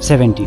70,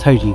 30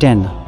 10।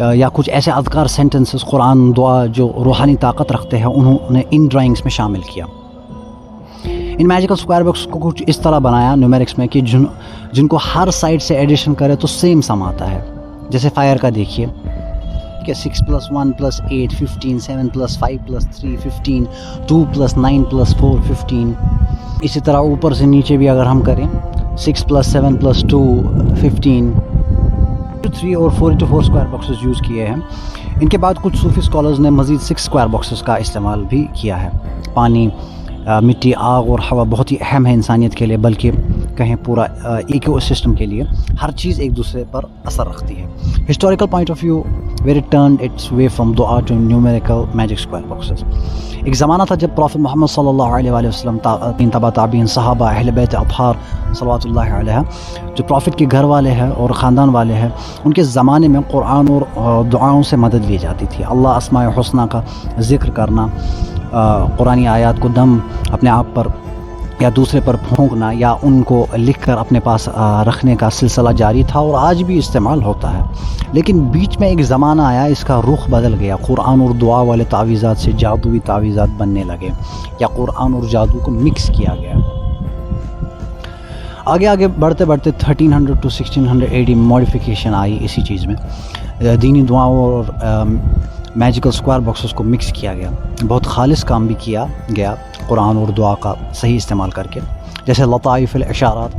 یا کچھ ایسے اذکار سینٹنسز قرآن دعا جو روحانی طاقت رکھتے ہیں انہوں نے ان ڈرائنگس میں شامل کیا. ان میجیکل اسکوائر باکس کو کچھ اس طرح بنایا نیومیرکس میں کہ جن کو ہر سائڈ سے ایڈیشن کرے تو سیم سم آتا ہے. جیسے فائر کا دیکھیے کہ 6 + 1 + 8 15, 7 + 5 + 3 15, 2 + 9 + 4 15. اسی طرح اوپر سے نیچے بھی اگر ہم کریں 6 + 7 + 2 15. 3 اور 4x4 اسکوائر باکسز یوز کیے ہیں. ان کے بعد کچھ صوفی اسکالرز نے مزید 6 اسکوائر باکسز کا استعمال بھی کیا ہے. پانی، مٹی، آگ اور ہوا بہت ہی اہم ہے انسانیت کے لیے، بلکہ کہیں پورا ایکو سسٹم کے لیے. ہر چیز ایک دوسرے پر اثر رکھتی ہے. Historical point of view where it turned its way from دعا to numerical magic square boxes. ایک زمانہ تھا جب پروفٹ محمد صلی اللہ علیہ وآلہ وسلم، تبع تابعین، صحابہ، اہل بیت اطہار صلوات اللہ علیہ، جو پروفٹ کے گھر والے ہیں اور خاندان والے ہیں، ان کے زمانے میں قرآن اور دعاؤں سے مدد لی جاتی تھی. اللہ اسماء حسنہ کا ذکر کرنا، قرآنی آیات کو دم اپنے آپ پر یا دوسرے پر پھونکنا یا ان کو لکھ کر اپنے پاس رکھنے کا سلسلہ جاری تھا اور آج بھی استعمال ہوتا ہے. لیکن بیچ میں ایک زمانہ آیا، اس کا رخ بدل گیا. قرآن اور دعا والے تعویذات سے جادوئی تعویذات بننے لگے، یا قرآن اور جادو کو مکس کیا گیا. آگے بڑھتے 1300 to 1680 ماڈیفیکیشن آئی اسی چیز میں. دینی دعاؤں اور میجیکل اسکوائر باکسز کو مکس کیا گیا. بہت خالص کام بھی کیا گیا قرآن اور دعا کا صحیح استعمال کر کے، جیسے لطائف الاشارات،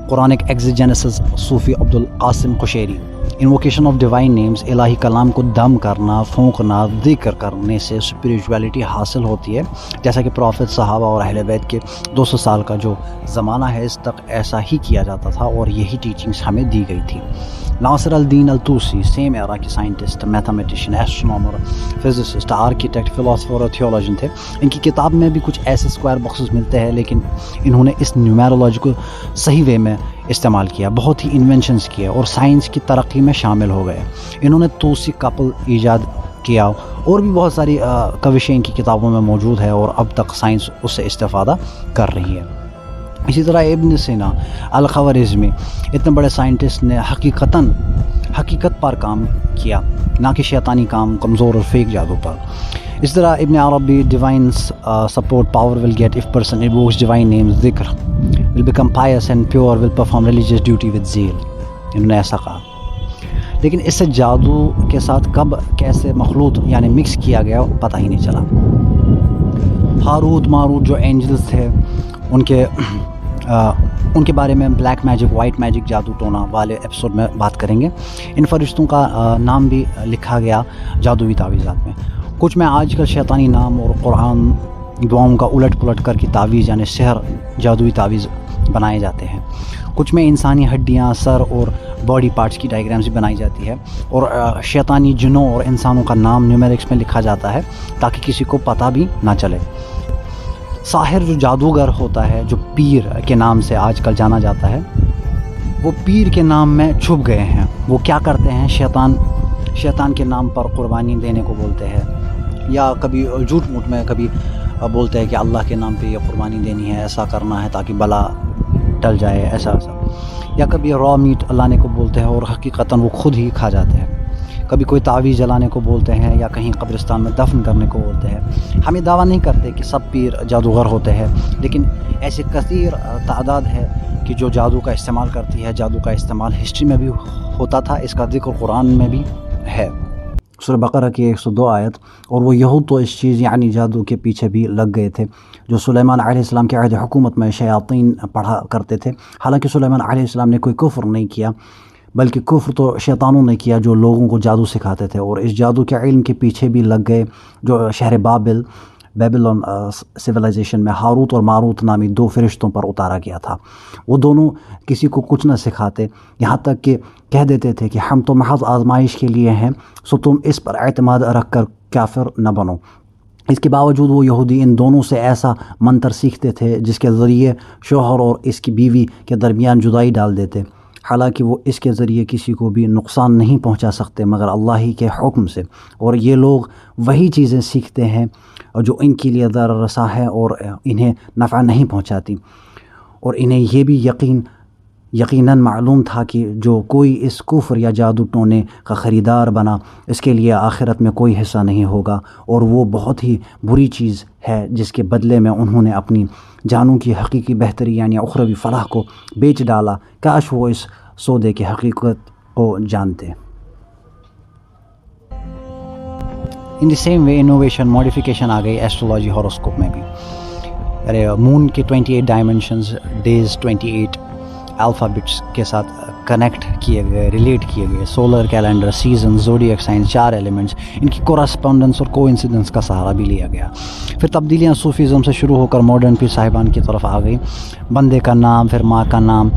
Quranic ایگزیجنسز، Sufi Abdul al-Qasim قشیری. Invocation of divine names, الہی کلام کو دم کرنا، پھونکنا، ذکر کرنے سے اسپریچویلٹی حاصل ہوتی ہے، جیسا کہ پروفٹ، صحابہ اور اہل بیت کے 200 سال کا جو زمانہ ہے اس تک ایسا ہی کیا جاتا تھا اور یہی ٹیچنگز ہمیں دی گئی تھی. ناصر الدین الطوسی، سیم ایرا کے scientist, mathematician, astronomer, physicist, architect, philosopher اور تھیولوجن تھے. ان کی کتاب میں بھی کچھ ایسے اسکوائر باکسز ملتے ہیں، لیکن انہوں نے اس نیومیرولوجی کو صحیح وے میں استعمال کیا، بہت ہی انوینشنز کیے اور سائنس کی ترقی میں شامل ہو گئے. انہوں نے توسی کپل ایجاد کیا اور بھی بہت ساری کوششیں ان کی کتابوں میں موجود ہے اور اب تک سائنس اس سے استفادہ کر رہی ہے. اسی طرح ابن سینا، الخوارزمی، اتنے بڑے سائنٹسٹ نے حقیقت پر کام کیا، نہ کہ شیطانی کام، کمزور اور فیک جادو پر. اس طرح Ibn Arabi, divines support power will get if person invokes divine names، ذکر will become pious and pure, will perform religious duty with zeal. انہوں نے ایسا کہا. لیکن اس سے جادو کے ساتھ کب کیسے مخلوط یعنی مکس کیا گیا پتہ ہی نہیں چلا. ہاروت ماروت جو اینجلز تھے، ان کے بارے میں بلیک میجک، وائٹ میجک، جادو ٹونا والے ایپیسوڈ میں بات کریں گے. ان فرشتوں کا نام بھی لکھا گیا جادوئی تعویذات میں. کچھ میں آج کل شیطانی نام اور قرآن دعاؤں کا الٹ پلٹ کر کے تعویذ یعنی سحر، جادوئی تعویذ بنائے جاتے ہیں. کچھ میں انسانی ہڈیاں، سر اور باڈی پارٹس کی ڈائیگرامز بھی بنائی جاتی ہے اور شیطانی جنوں اور انسانوں کا نام نیومیرکس میں لکھا جاتا ہے تاکہ کسی کو پتہ بھی نہ چلے. ساحر جو جادوگر ہوتا ہے، جو پیر کے نام سے آج کل جانا جاتا ہے، وہ پیر کے نام میں چھپ گئے ہیں. وہ کیا کرتے ہیں؟ شیطان کے نام پر قربانی دینے کو بولتے ہیں، یا کبھی جھوٹ موٹ میں کبھی بولتے ہیں کہ اللہ کے نام پہ یہ قربانی دینی ہے، ایسا کرنا ہے تاکہ بلا ٹل جائے، ایسا. یا کبھی را میٹ لانے کو بولتے ہیں اور حقیقتاً وہ خود ہی کھا جاتے ہیں. کبھی کوئی تعویذ جلانے کو بولتے ہیں یا کہیں قبرستان میں دفن کرنے کو بولتے ہیں. ہم یہ دعویٰ نہیں کرتے کہ سب پیر جادوگر ہوتے ہیں، لیکن ایسے کثیر تعداد ہے کہ جو جادو کا استعمال کرتی ہے. جادو کا استعمال ہسٹری میں بھی ہوتا تھا، اس کا ذکر قرآن میں بھی ہے. سورہ بقرہ کی 102 آیت. اور وہ یہود تو اس چیز یعنی جادو کے پیچھے بھی لگ گئے تھے جو سلیمان علیہ السلام کے عہد حکومت میں شیاطین پڑھا کرتے تھے. حالانکہ سلیمان علیہ السلام نے کوئی کفر نہیں کیا، بلکہ کفر تو شیطانوں نے کیا جو لوگوں کو جادو سکھاتے تھے، اور اس جادو کے علم کے پیچھے بھی لگ گئے جو شہر بیبلون سویلائزیشن میں ہاروت اور ماروت نامی 2 فرشتوں پر اتارا گیا تھا. وہ دونوں کسی کو کچھ نہ سکھاتے، یہاں تک کہ کہہ دیتے تھے کہ ہم تو محض آزمائش کے لیے ہیں، سو تم اس پر اعتماد رکھ کر کافر نہ بنو. اس کے باوجود وہ یہودی ان دونوں سے ایسا منتر سیکھتے تھے جس کے ذریعے شوہر اور اس کی بیوی کے درمیان جدائی ڈال دیتے. حالانکہ وہ اس کے ذریعے کسی کو بھی نقصان نہیں پہنچا سکتے مگر اللہ ہی کے حکم سے. اور یہ لوگ وہی چیزیں سیکھتے ہیں جو ان کے لیے ضرر رساں ہے اور انہیں نفع نہیں پہنچاتی. اور انہیں یہ بھی یقین یقیناً معلوم تھا کہ جو کوئی اس کفر یا جادو ٹونے کا خریدار بنا اس کے لیے آخرت میں کوئی حصہ نہیں ہوگا، اور وہ بہت ہی بری چیز ہے جس کے بدلے میں انہوں نے اپنی جانوں کی حقیقی بہتری یعنی اخروی فلاح کو بیچ ڈالا۔ کاش وہ اس سودے کی حقیقت کو جانتے۔ In the same way innovation modification آ گئی ایسٹرولوجی ہاروسکوپ میں بھی۔ ارے مون کے 28 ڈائمنشنز، ڈیز 28 الفابٹس کے ساتھ کنیکٹ کیے گئے، ریلیٹ کیے گئے، solar calendar, season, zodiac science, 4 elements, ان کی کورسپونڈنس اور کو انسیڈنس کا سہارا بھی لیا گیا۔ پھر تبدیلیاں صوفیزم سے شروع ہو کر ماڈرن پیر صاحبان کی طرف آ گئی۔ بندے کا نام، پھر ماں کا نام،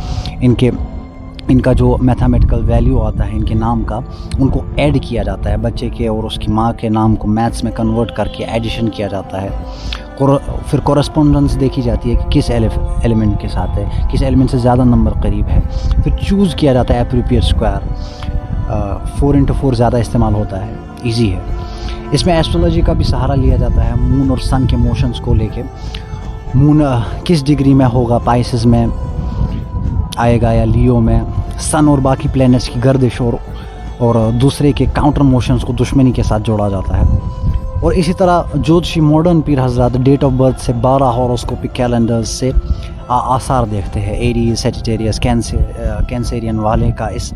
ان کا جو میتھمیٹیکل ویلیو آتا ہے ان کے نام کا، ان کو ایڈ کیا جاتا ہے بچے کے اور اس کی ماں کے نام کو میتھس میں کنورٹ کر کے ایڈیشن کیا جاتا ہے۔ پھر کورسپونڈنس دیکھی جاتی ہے کہ کس ایلیمنٹ کے ساتھ ہے، کس ایلیمنٹ سے زیادہ نمبر قریب ہے۔ پھر چوز کیا جاتا ہے اپروپریٹ اسکوائر، 4x4 زیادہ استعمال ہوتا ہے، ایزی ہے۔ اس میں ایسٹرولوجی کا بھی سہارا لیا جاتا ہے مون اور سن کے موشنز کو لے کے۔ مون کس ڈگری میں ہوگا، پائسز میں آئے گا یا لیو میں، سن اور باقی پلینٹس کی گردش اور دوسرے کے کاؤنٹر موشنز کو دشمنی کے ساتھ جوڑا جاتا ہے۔ اور اسی طرح جوتشی ماڈرن پیر حضرات ڈیٹ آف برتھ سے 12 ہاروسکوپک کیلنڈرز سے آثار دیکھتے ہیں، ایریز، سیجیٹیریس، کینسیرین والے کا اس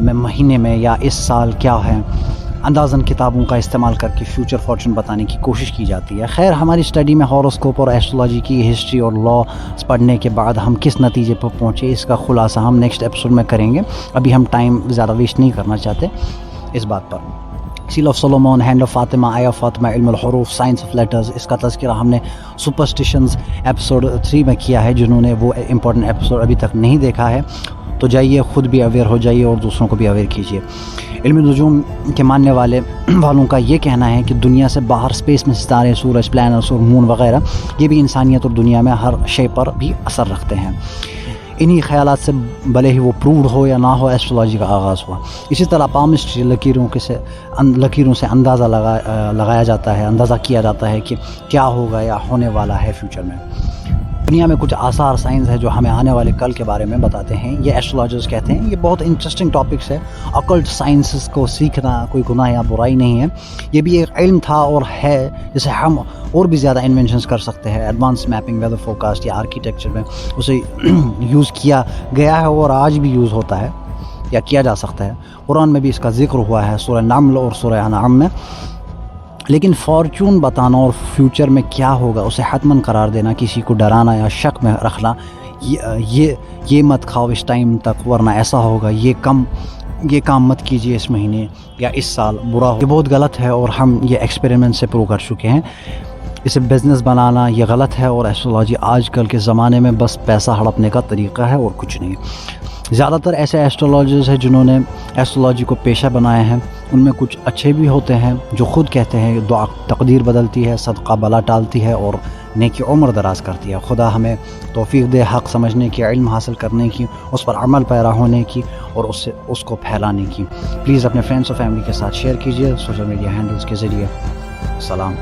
مہینے میں یا اس سال کیا ہے، اندازن کتابوں کا استعمال کر کے فیوچر فارچون بتانے کی کوشش کی جاتی ہے۔ خیر، ہماری اسٹڈی میں ہاروسکوپ اور ایسٹرولوجی کی ہسٹری اور لاء پڑھنے کے بعد ہم کس نتیجے پر پہنچے، اس کا خلاصہ ہم نیکسٹ ایپیسوڈ میں کریں گے۔ ابھی ہم ٹائم زیادہ ویسٹ نہیں کرنا چاہتے اس بات پر۔ Seal of Solomon, hand of Fatima, eye of Fatima, علم الحروف، سائنس آف لیٹرز، اس کا تذکرہ ہم نے سپرسٹیشنز ایپیسوڈ 3 میں کیا ہے۔ جنہوں نے وہ امپورٹنٹ ایپیسوڈ ابھی تک نہیں دیکھا ہے تو جائیے، خود بھی اویئر ہو جائیے اور دوسروں کو بھی اویئر کیجیے۔ علم نجوم کے ماننے والوں کا یہ کہنا ہے کہ دنیا سے باہر اسپیس میں ستارے، سورج، پلانٹس اور مون وغیرہ یہ بھی انسانیت اور دنیا میں ہر شے پر بھی اثر رکھتے ہیں۔ انہی خیالات سے بھلے ہی وہ پرووڈ ہو یا نہ ہو، ایسٹرولوجی کا آغاز ہوا۔ اسی طرح پامسٹری، لکیروں سے اندازہ لگایا جاتا ہے، اندازہ کیا جاتا ہے کہ کیا ہوگا یا ہونے والا ہے فیوچر میں۔ دنیا میں کچھ آثار سائنس ہے جو ہمیں آنے والے کل کے بارے میں بتاتے ہیں، یہ ایسٹرولوجرز کہتے ہیں۔ یہ بہت انٹرسٹنگ ٹاپکس ہے۔ اکلٹ سائنسز کو سیکھنا کوئی گناہ یا برائی نہیں ہے، یہ بھی ایک علم تھا اور ہے جسے ہم اور بھی زیادہ انوینشنز کر سکتے ہیں۔ ایڈوانس میپنگ، ویدر فورکاسٹ یا آرکیٹیکچر میں اسے یوز کیا گیا ہے اور آج بھی یوز ہوتا ہے یا کیا جا سکتا ہے۔ قرآن میں بھی اس کا ذکر ہوا ہے، سورہ نمل اور سورہ انعام میں۔ لیکن فارچون بتانا اور فیوچر میں کیا ہوگا اسے حتماً قرار دینا، کسی کو ڈرانا یا شک میں رکھنا، یہ مت کھاؤ اس ٹائم تک ورنہ ایسا ہوگا، یہ کام مت کیجیے اس مہینے یا اس سال، برا ہو، یہ بہت غلط ہے اور ہم یہ ایکسپیریمنٹ سے پروو کر چکے ہیں۔ اسے بزنس بنانا یہ غلط ہے، اور ایسٹرولوجی آج کل کے زمانے میں بس پیسہ ہڑپنے کا طریقہ ہے اور کچھ نہیں۔ زیادہ تر ایسے ایسٹرولوجرز ہیں جنہوں نے ایسٹرولوجی کو پیشہ بنایا ہے، ان میں کچھ اچھے بھی ہوتے ہیں جو خود کہتے ہیں دعا تقدیر بدلتی ہے، صدقہ بلا ٹالتی ہے اور نیکی عمر دراز کرتی ہے۔ خدا ہمیں توفیق دے حق سمجھنے کی، علم حاصل کرنے کی، اس پر عمل پیرا ہونے کی اور اس کو پھیلانے کی۔ پلیز اپنے فرینڈس اور فیملی کے ساتھ شیئر کیجیے سوشل میڈیا ہینڈلز کے ذریعے۔ سلام۔